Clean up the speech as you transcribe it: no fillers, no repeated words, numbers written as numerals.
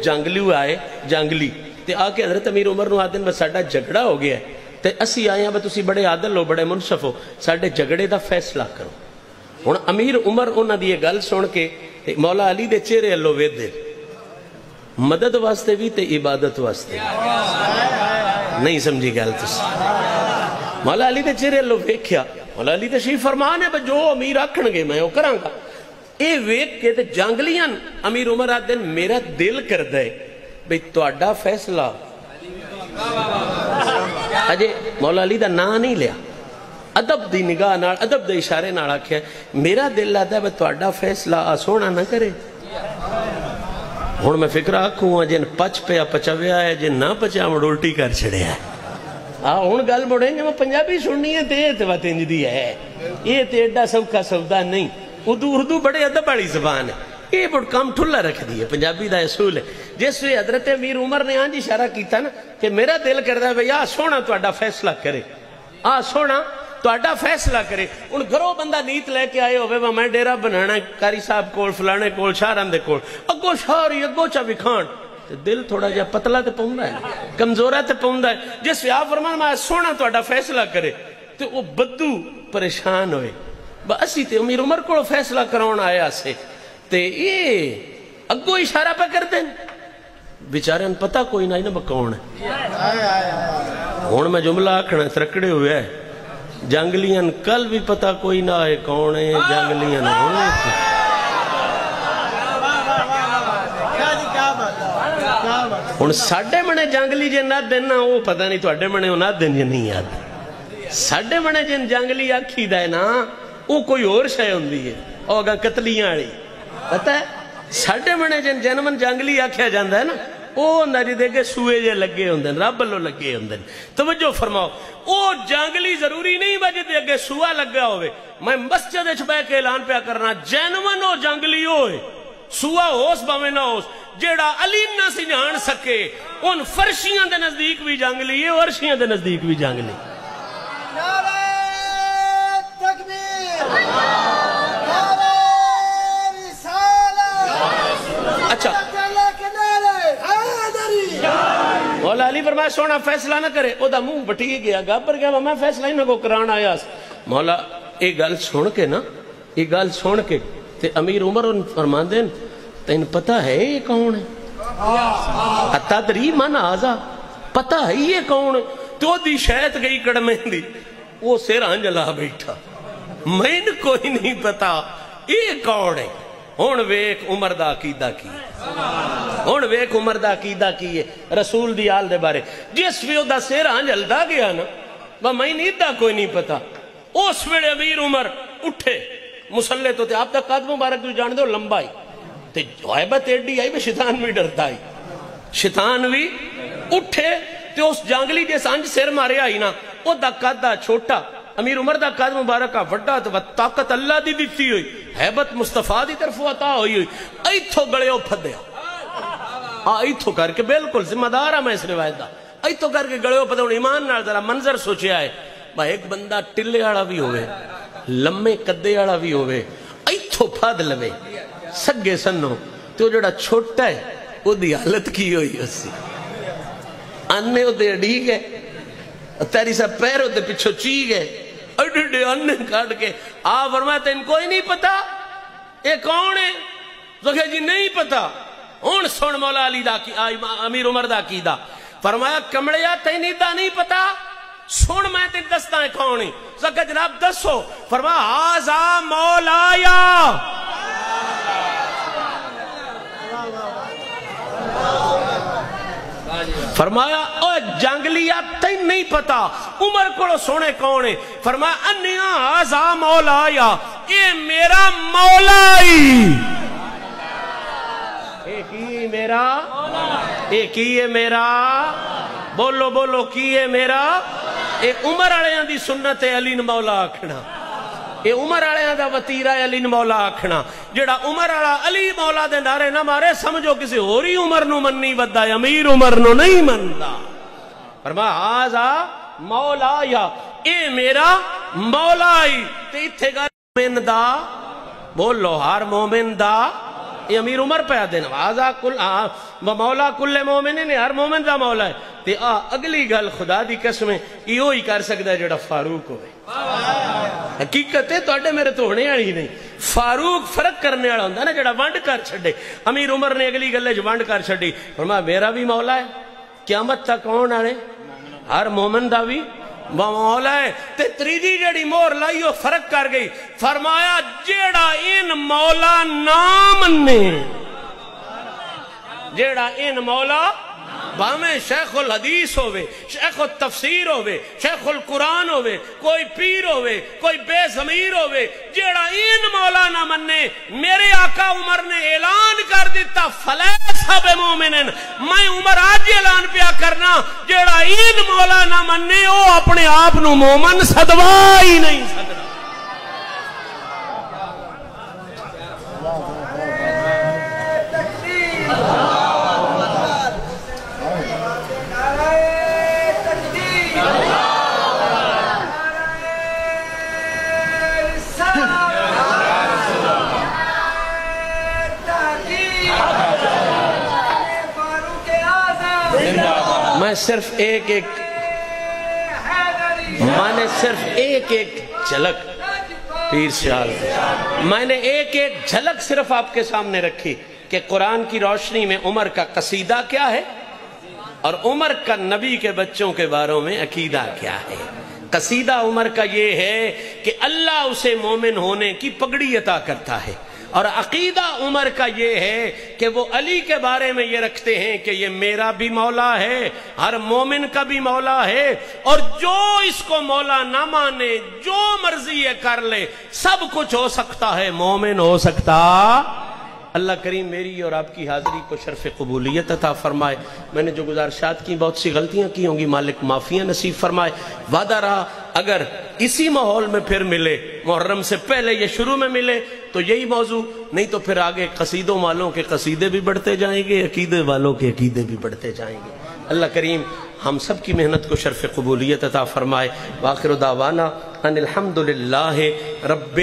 جنگلو آئے جنگلی تے آ کے حضرت امیر عمر نو آدن بس ساڈا جھگڑا ہو گیا ہے تے اسی آئے ہیں تسی بڑے عادل ہو بڑے منصف ہو ساڈے جھگڑے دا فیصلہ کرو. ہن امیر عمر انہاں دی یہ گل سن کے مولا علی دے چہرے اللہ ویدے مدد واسطے بھی تے عبادت واسطے نہیں سمجھی گل تسی. مولا علی دے چہرے اللہ ویکھیا مولا علی تشریف فرمان ہے جو امیر آکھن گے میں وہ کراں گا. اے ویکھ کے تے جنگلیاں امیر عمر آدن میرا دل کردا ہے بھئی تہاڈا فیصلہ اجے مولا علی دا نام نہیں لیا ادب دی نگاہ نال ادب دے اشارے نال آکھیا میرا دل آتا ہے تہاڈا فیصلہ آ سونا نہ کرے. ہن میں فکر آکھوں جن پچ پیا پچویا ہے جن نہ پچا مڑ الٹی کر چھڑیا ہے. ہن گل بڑے میں پنجابی سننی ہے تے بات انج دی ہے یہ تے ایڈا سوکھا سودا نہیں. اردو بڑے ادب والی زبان ہے یہ بڑا کام ٹھلا رکھ دی ہے پنجابی دا اصول ہے. جس وی حضرت امیر عمر نے آنج اشارہ کیتا نا کہ میرا دل کردا ہے بھئی آ سونا تہاڈا فیصلہ کرے آ سونا تہاڈا فیصلہ کرے. ہن گھروں بندہ نیت لے کے آئے ہوئے میں ڈیرا بنانا قاری صاحب کول فلانے کول شاہراں دے کول اگوں شہری اگوں چا وکھان تے دل تھوڑا جہا پتلا تے پوندا ہے کمزورا تے پوندا ہے. جس وی آپ فرمان میں سونا تہاڈا فیصلہ کرے تے وہ بدو پریشان ہوئے اسی تے امیر عمر کو فیصلہ کراؤن آیا سے تے یہ اگو اشارہ پہ کر دیں بیچارے ان پتہ کوئی نہ انہیں بکون ہے. ہون میں جملہ آکھنا ترکڑے ہوئے ہے جنگلیاں کل بھی پتہ کوئی نہ آئے کون ہے جنگلیاں ہونے ہون ساڑھے منے جنگلی جن نہ دینا وہ پتہ نہیں تو اڈے منے نہ دین جن نہیں یاد ساڑھے منے جن جنگلی آکھی دائے نا وہ کوئی اور شے ہوندی ہے اوگا قتلیاں آڑی پتہ ہے ساڑھے منے جن جنمن جنگلی آکھیا جاندہ ہے نا وہ نجی دے کے سوئے جے لگے ہوندن رب اللہ لگے ہوندن. توجہ فرماؤ وہ جنگلی ضروری نہیں بجے دے کے سوا لگا ہوئے. میں مسجد چھپے کے اعلان پہ کرنا جنمن وہ جنگلی ہوئے سوا ہوس باویں نہ ہوس جیڑا علی نہ سی جان سکے ان فرشیاں دے نزدیک بھی جنگلی ہے ورشیاں دے نزدیک بھی جنگلی. اچھا مولا علی فرمایا سونا فیصلہ نہ کرے او دا منہ بٹی گیا گابر گیا میں فیصلہ ہی نہ کو کران آیا. مولا ایک گل سن کے نا ایک گل سن کے تے امیر عمر فرمان دین تین پتہ ہے یہ کون ہے اتدری من آزا پتہ ہے یہ کون ہے تو دی شاید گئی کڑمیں دی وہ سیر آنجلہ بیٹھا میں نے کوئی نہیں پتا یہ کون ہے. ہون ویک عمر دا عقیدہ کی ہون ویک عمر دا عقیدہ کی ہے رسول دی آل دے بارے جس ویو دا سیر آنجل دا گیا نا میں نہیں دا کوئی نہیں پتا. اس ویڑے امیر عمر اٹھے مسلح تو تے آپ دا قدم مبارک جو جان دو لمبائی تے جوائبت ایڈی آئی بھی شیطان بھی ڈرتا آئی شیطان بھی اٹھے تے اس جانگلی جیس آنج سیر مارے آئی نا وہ دا قدہ چھوٹا امیر عمر دا قدم مبارکہ وڈا تو طاقت اللہ دی دیتی ہوئی حیبت مصطفیٰ دی طرف عطا ہوئی ہوئی ایتھو گڑے ہو پھدیا ایتھو کر کے بالکل ذمہ دار ہے میں اس روایت دا ایتھو کر کے گڑے ہو پھدیا ایمان نال ذرا منظر سوچے آئے ایک بندہ ٹلے آڑا بھی ہوئے لمے قدے آڑا بھی ہوئے ایتھو پھد لوے سگے سنو تو جڑا چھوٹا ہے وہ دی حالت کی ہوئی اسی اننے ہو دے اڈی گئے تیری سا پیر ہو دے پچھو چی گئے اڈھے اننے کاٹ کے فرمایا تے ان کوئی نہیں پتا یہ کون ہے تو کہ جی نہیں پتا. ہون سن مولا علی دا کی امیر عمر دا کی دا فرمایا کمڑیا تینی دا نہیں پتا سن میں تے دستا ہے کون ہے تو کہ جناب دسو فرمایا ہازا مولایا فرمایا او جنگلیا تین نہیں پتا عمر کو سونے کون ہے فرمایا انیا آزا مولایا اے میرا مولائی اے کی میرا بولو بولو کی ہے میرا اے عمر آلیاں دی سنت علی مولا آکھنا اے عمر آلیاں دا وطیرہ علی مولا آکھنا جڑا عمر آلا علی مولا دے نارے نہ مارے سمجھو کسی ہوری عمر نو مننی ودا ہے امیر عمر نو نہیں مندا. فرمایا آزا مولایا اے میرا مولائی تے اتھے گا مومن دا بولو ہر مومن دا یہ امیر عمر پہ دین آزا کل وہ مولا کل مومن نے ہر مومن دا مولا ہے تے اگلی گل خدا دی قسم ایو ہی کر سکدا ہے جڑا فاروق ہوئے حقیقت ہے تواڈے میرے تو ہونے والی نہیں فاروق فرق کرنے والا ہوندا نا جڑا ونڈ کر چھڈے امیر عمر نے اگلی گل وچ ونڈ کر چھڈی فرمایا میرا بھی مولا ہے قیامت تک کون والے ہر مومن دا بھی مولا ہے تے تریجی جڑی مور لائی وہ فرق کر گئی فرمایا جیڑا ان مولا نام نے جیڑا ان مولا باہمیں شیخ الحدیث ہوئے شیخ التفسیر ہوئے شیخ القرآن ہوئے کوئی پیر ہوئے کوئی بے ضمیر ہوئے جیڑا ان مولا نہ مننے میرے آقا عمر نے اعلان کر دیتا فلیسا بمومنن میں عمر آج اعلان پیا کرنا جیڑا ان مولا نہ مننے وہ اپنے آپ نو مومن صدوا ہی نہیں سکتا میں صرف ایک جھلک پیر سیال میں نے ایک جھلک صرف آپ کے سامنے رکھی کہ قرآن کی روشنی میں عمر کا قصیدہ کیا ہے اور عمر کا نبی کے بچوں کے باروں میں عقیدہ کیا ہے قصیدہ عمر کا یہ ہے کہ اللہ اسے مومن ہونے کی پگڑی عطا کرتا ہے اور عقیدہ عمر کا یہ ہے کہ وہ علی کے بارے میں یہ رکھتے ہیں کہ یہ میرا بھی مولا ہے ہر مومن کا بھی مولا ہے اور جو اس کو مولا نہ مانے جو مرضی یہ کر لے سب کچھ ہو سکتا ہے مومن ہو سکتا اللہ کریم میری اور آپ کی حاضری کو شرف قبولیت عطا فرمائے میں نے جو گزارشات کی بہت سی غلطیاں کی ہوں گی مالک معافیاں نصیب فرمائے وعدہ رہا اگر اسی ماحول میں پھر ملے محرم سے پہلے یہ شروع میں ملے تو یہی موضوع نہیں تو پھر آگے قصیدوں والوں کے قصیدے بھی بڑھتے جائیں گے عقیدے والوں کے عقیدے بھی بڑھتے جائیں گے اللہ کریم ہم سب کی محنت کو شرف قبولیت عطا فرمائے وآخر دعوانا ان الحمدللہ رب